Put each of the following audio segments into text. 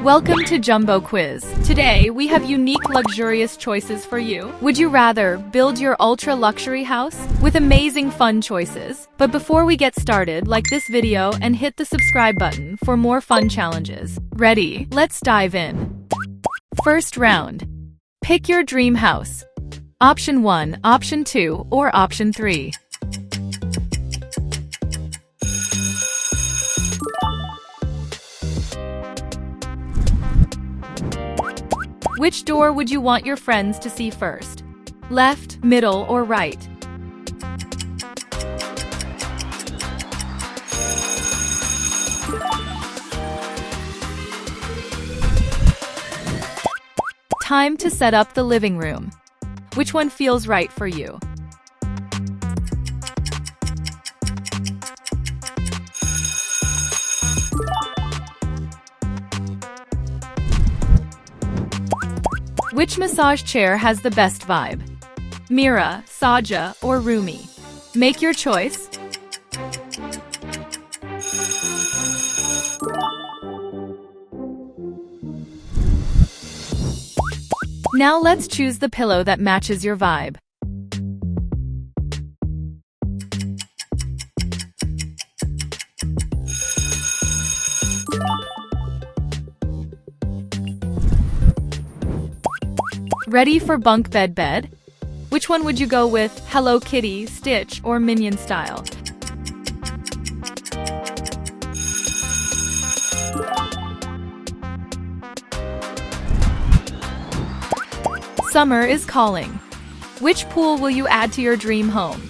Welcome to Jumbo Quiz. Today, we have unique luxurious choices for you. Would you rather build your ultra-luxury house? With amazing fun choices. But before we get started, like this video and hit the subscribe button for more fun challenges. Ready? Let's dive in. First round. Pick your dream house. Option 1, Option 2, or Option 3. Which door would you want your friends to see first? Left, middle, or right? Time to set up the living room. Which one feels right for you? Which massage chair has the best vibe? Mira, Saja, or Rumi? Make your choice. Now let's choose the pillow that matches your vibe. Ready for bunk bed? Which one would you go with? Hello Kitty, Stitch, or Minion style? Summer is calling. Which pool will you add to your dream home?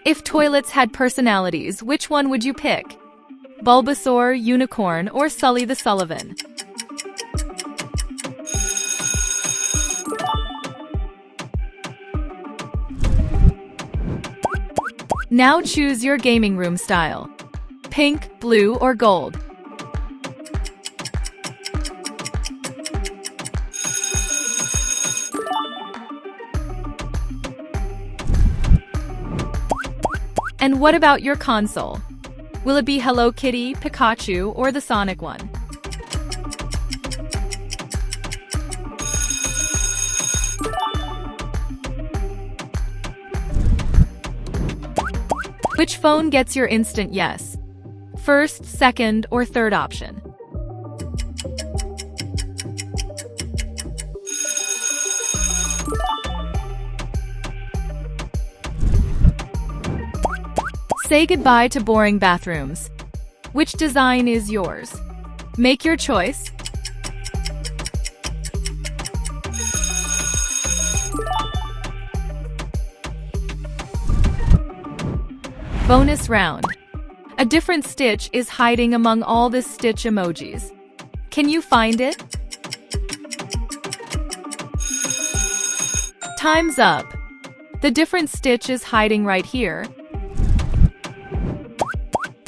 If toilets had personalities, which one would you pick? Bulbasaur, Unicorn, or Sully the Sullivan? Now choose your gaming room style. Pink, blue, or gold? And what about your console? Will it be Hello Kitty, Pikachu, or the Sonic one? Which phone gets your instant yes? First, second, or third option? Say goodbye to boring bathrooms. Which design is yours? Make your choice. Bonus round. A different Stitch is hiding among all the Stitch emojis. Can you find it? Time's up. The different Stitch is hiding right here.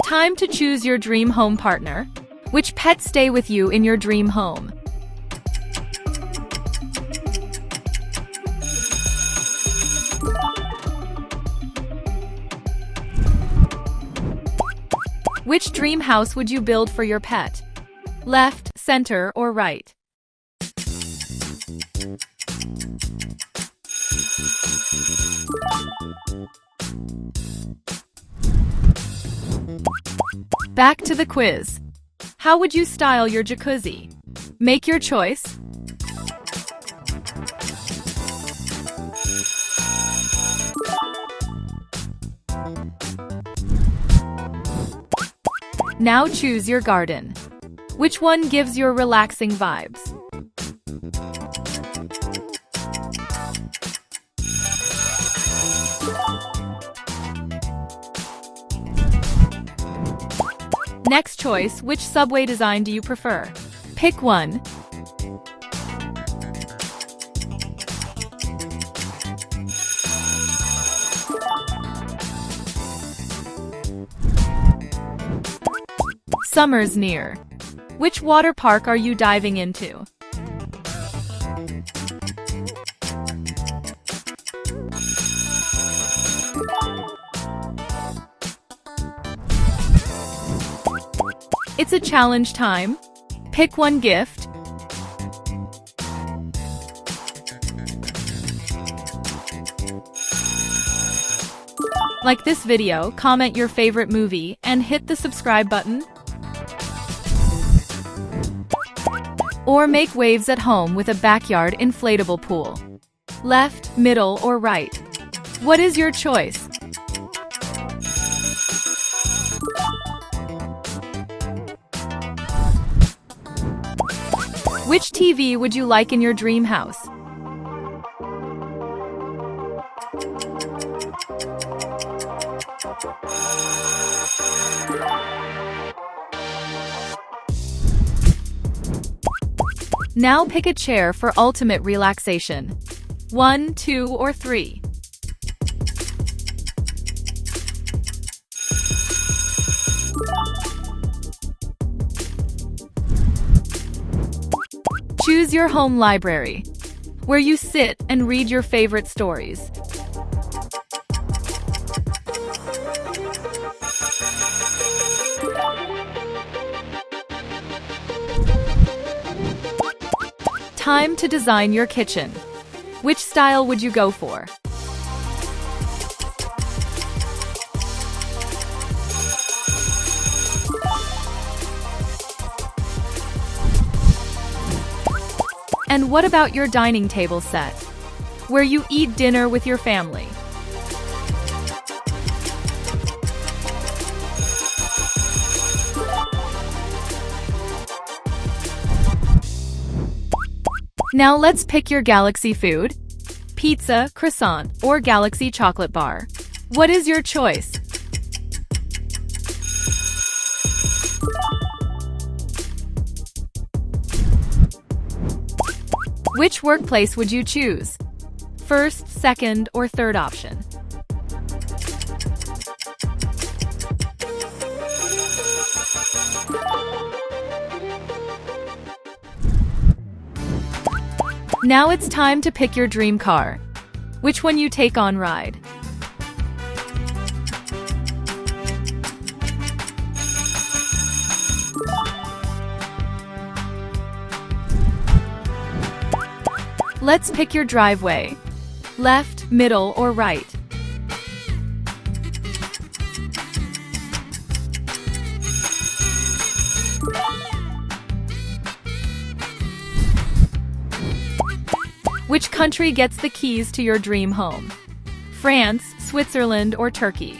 Time to choose your dream home partner. Which pets stay with you in your dream home? Which dream house would you build for your pet? Left, center, or right? Back to the quiz. How would you style your jacuzzi? Make your choice. Now choose your garden. Which one gives your relaxing vibes? Next choice, which subway design do you prefer? Pick one. Summer's near. Which water park are you diving into? It's a challenge time. Pick one gift. Like this video, comment your favorite movie, and hit the subscribe button. Or make waves at home with a backyard inflatable pool. Left, middle, or right? What is your choice? Which TV would you like in your dream house? Now pick a chair for ultimate relaxation. 1, 2, or 3. Choose your home library, where you sit and read your favorite stories. Time to design your kitchen. Which style would you go for? And what about your dining table set, where you eat dinner with your family? Now let's pick your galaxy food. Pizza, croissant, or galaxy chocolate bar. What is your choice? Which workplace would you choose? First, second, or third option? Now it's time to pick your dream car. Which one you take on ride? Let's pick your driveway. Left, middle, or right? Which country gets the keys to your dream home? France, Switzerland, or Turkey?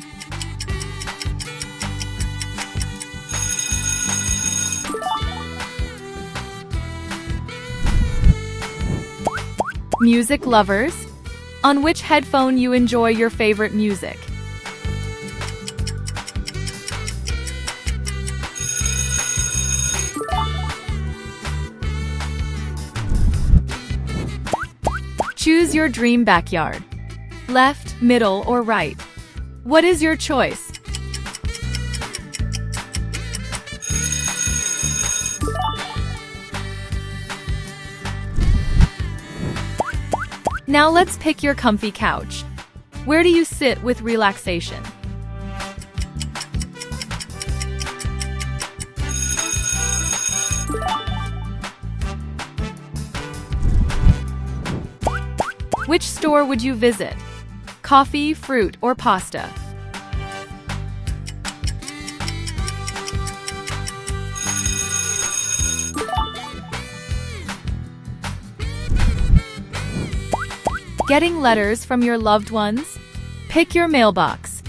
Music lovers? On which headphone you enjoy your favorite music? Choose your dream backyard. Left, middle, or right? What is your choice? Now let's pick your comfy couch. Where do you sit with relaxation? Which store would you visit? Coffee, fruit, or pasta? Getting letters from your loved ones? Pick your mailbox.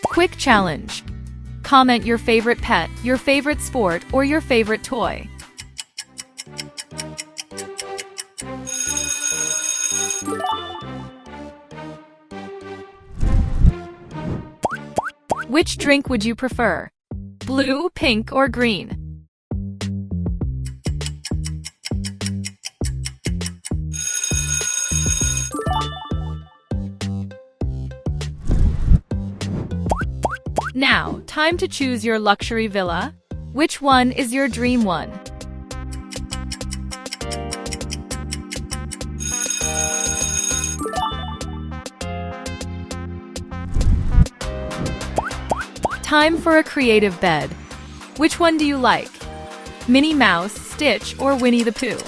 Quick challenge. Comment your favorite pet, your favorite sport, or your favorite toy. Which drink would you prefer? Blue, pink, or green? Now, time to choose your luxury villa. Which one is your dream one? Time for a creative bed. Which one do you like? Minnie Mouse, Stitch, or Winnie the Pooh?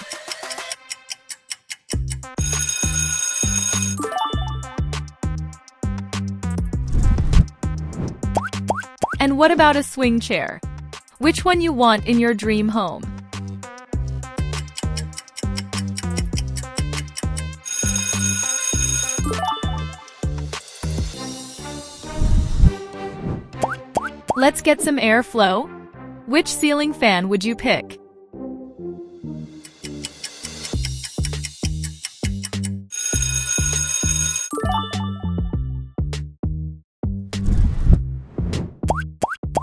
And what about a swing chair? Which one you want in your dream home? Let's get some airflow. Which ceiling fan would you pick?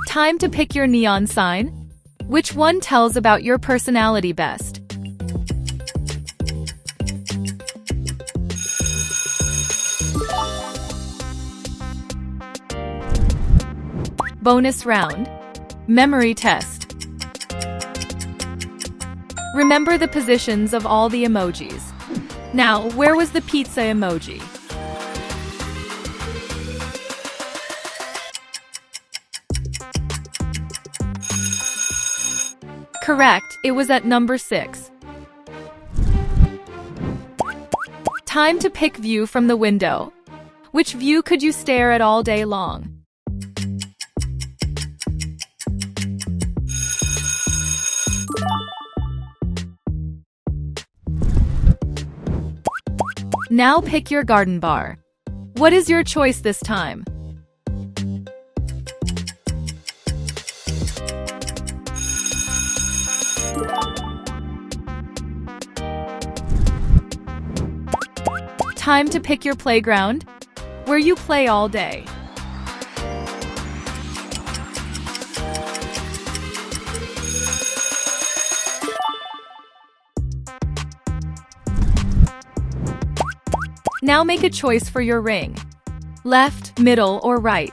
Time to pick your neon sign. Which one tells about your personality best? Bonus round. Memory test. Remember the positions of all the emojis. Now, where was the pizza emoji? Correct, it was at number 6. Time to pick view from the window. Which view could you stare at all day long? Now pick your garden bar. What is your choice this time? Time to pick your playground, where you play all day. Now make a choice for your ring. Left, middle, or right?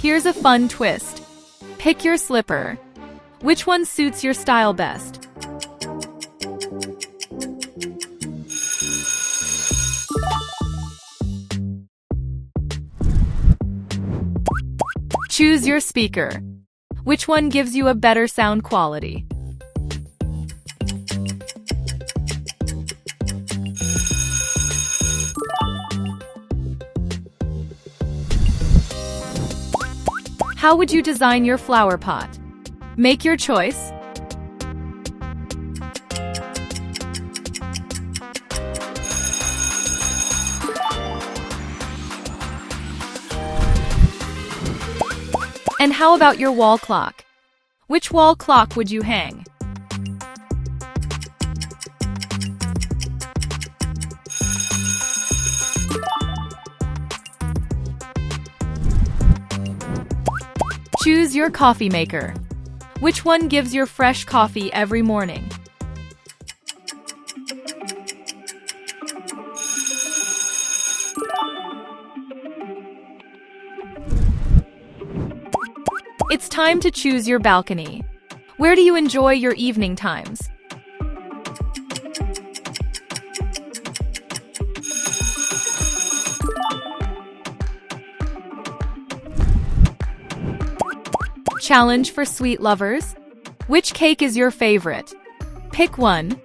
Here's a fun twist. Pick your slipper. Which one suits your style best? Choose your speaker. Which one gives you a better sound quality? How would you design your flower pot? Make your choice. And how about your wall clock? Which wall clock would you hang? Choose your coffee maker. Which one gives your fresh coffee every morning? It's time to choose your balcony. Where do you enjoy your evening times? Challenge for sweet lovers. Which cake is your favorite? Pick one.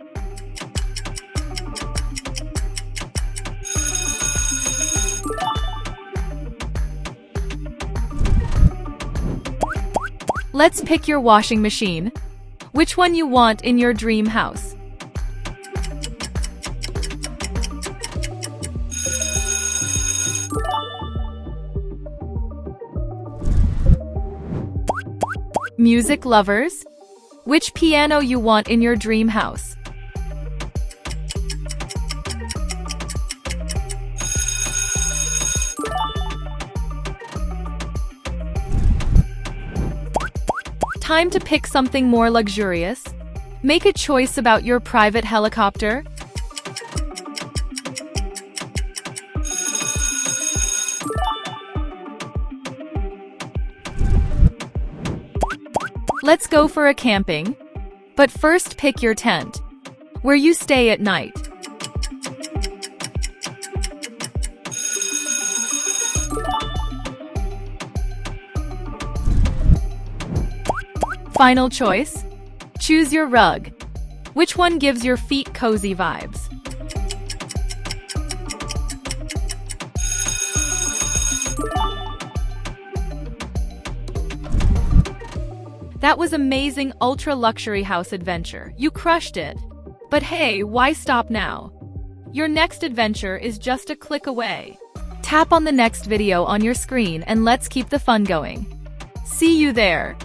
Let's pick your washing machine. Which one you want in your dream house? Music lovers. Which piano you want in your dream house? Time to pick something more luxurious. Make a choice about your private helicopter. Let's go for a camping. But first pick your tent, where you stay at night. Final choice? Choose your rug. Which one gives your feet cozy vibes? That was amazing ultra-luxury house adventure. You crushed it. But hey, why stop now? Your next adventure is just a click away. Tap on the next video on your screen and let's keep the fun going. See you there.